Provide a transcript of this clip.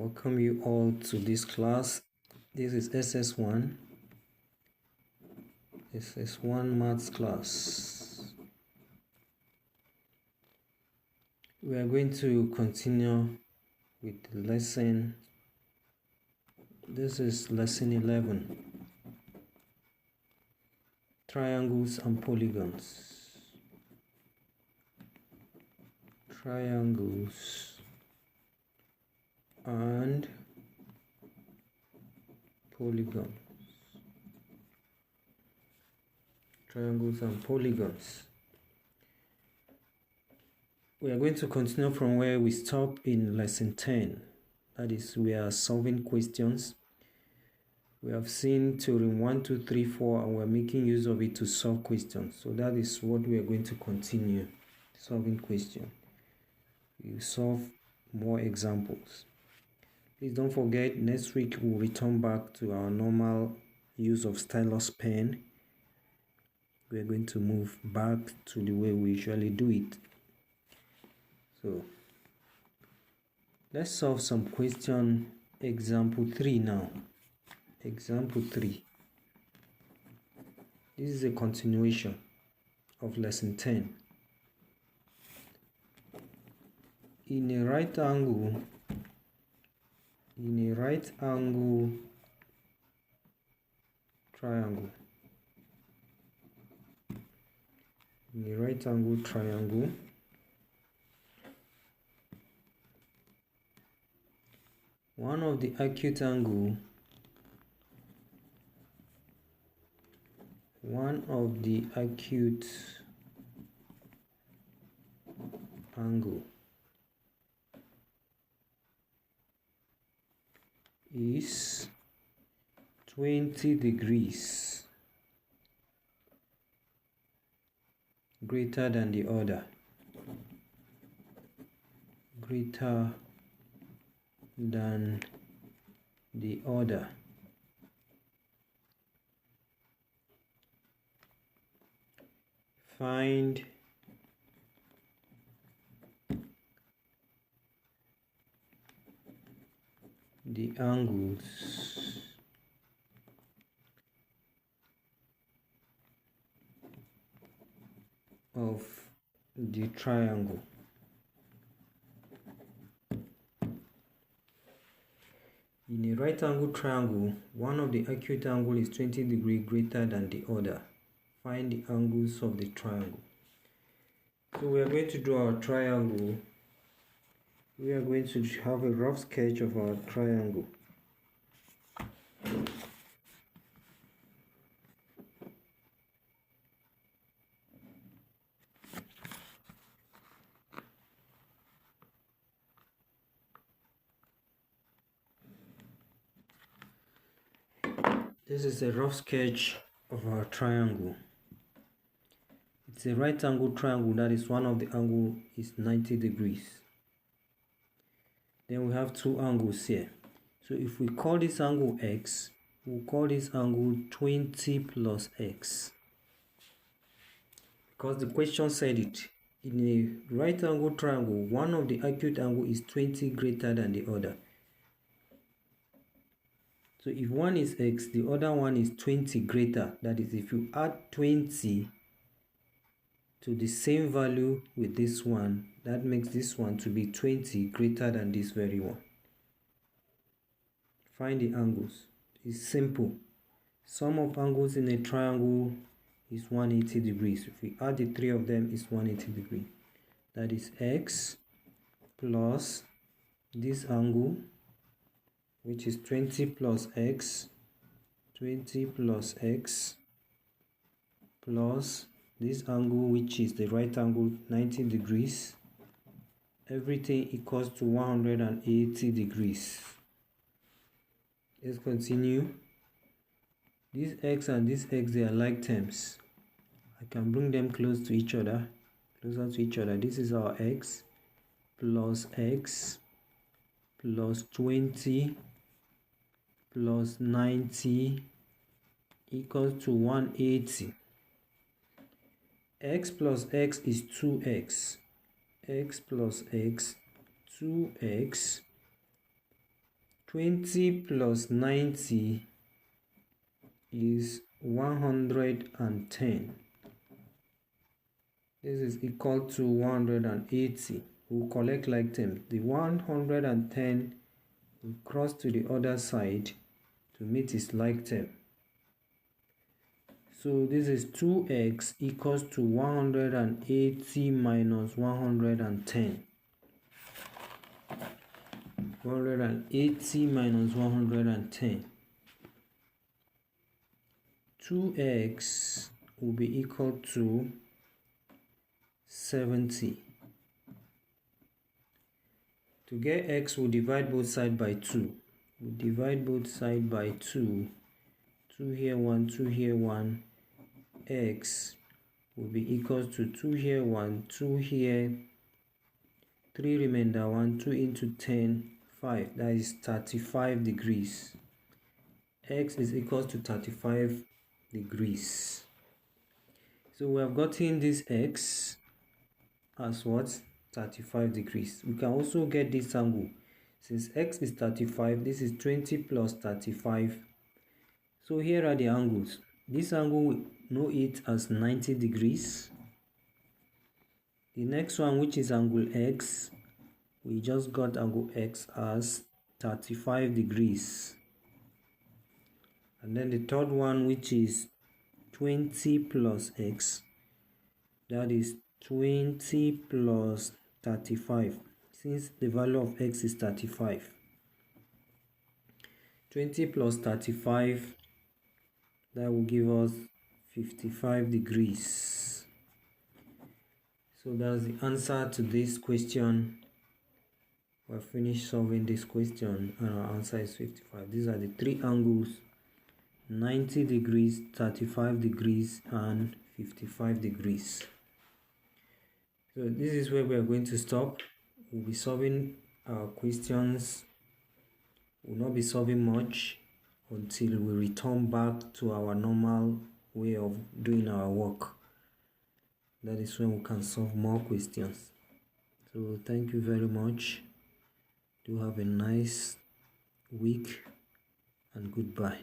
Welcome you all to this class. This is SS1 maths class. We are going to continue with the lesson. This is lesson 11, triangles and polygons. Triangles and polygons. Triangles and polygons. We are going to continue from where we stopped in lesson 10. That is, we are solving questions. We have seen theorem 1, 2, 3, 4, and we're making use of it to solve questions. So that is what we are going to continue solving questions. You solve more examples. Please don't forget, next week we'll return back to our normal use of stylus pen. We're going to move back to the way we usually do it. So let's solve some question. Example 3 now. Example 3. This is a continuation of lesson 10. In a right angle triangle, one of the acute angle is 20 degrees greater than the other. Find the angles of the triangle. In a right angle triangle, one of the acute angle is 20 degrees greater than the other. Find the angles of the triangle. So we are going to draw our triangle. We are going to have a rough sketch of our triangle. This is a rough sketch of our triangle. It's a right angle triangle, that is, one of the angle is 90 degrees. Then we have two angles here. So if we call this angle x, we'll call this angle 20 plus x. Because the question said it. In a right angle triangle, one of the acute angle is 20 greater than the other. So if one is x, the other one is 20 greater. That is, if you add 20 to the same value with this one, that makes this one to be 20 greater than this very one. Find the angles. It's simple. Sum of angles in a triangle is 180 degrees. If we add the three of them, it's 180 degrees. That is x plus this angle, which is 20 plus x, plus this angle, which is the right angle, 90 degrees. Everything equals to 180 degrees. Let's continue. This x and this x, they are like terms. I can bring them closer to each other. This is our x plus 20 plus 90 equals to 180. X plus x is 2x. X plus x, 2x 20 plus 90 is 110. This is equal to 180. We'll collect like terms. The 110 will cross to the other side to meet its like term. So this is 2x equals to 180 minus 110. 180 minus 110. 2x will be equal to 70. To get x, we'll divide both sides by 2. We'll divide both sides by 2. 2 here, 1, 2 here, 1. X will be equal to 2 here, 1, 2 here, 3 remainder, 1, 2 into 10, 5. That is 35 degrees. X is equal to 35 degrees. So we have gotten this x as what? 35 degrees. We can also get this angle. Since x is 35, this is 20 plus 35. So here are the angles. This angle, we know it as 90 degrees. The next one, which is angle x, we just got angle x as 35 degrees. And then the third one, which is 20 plus x, that is 20 plus 35, since the value of x is 35. 20 plus 35, that will give us 55 degrees. So that's the answer to this question. We've finished solving this question and our answer is 55. These are the three angles: 90 degrees, 35 degrees, and 55 degrees. So this is where we are going to stop. We'll be solving our questions. We'll not be solving much until we return back to our normal way of doing our work. That is when we can solve more questions. So thank you very much. Do have a nice week and goodbye.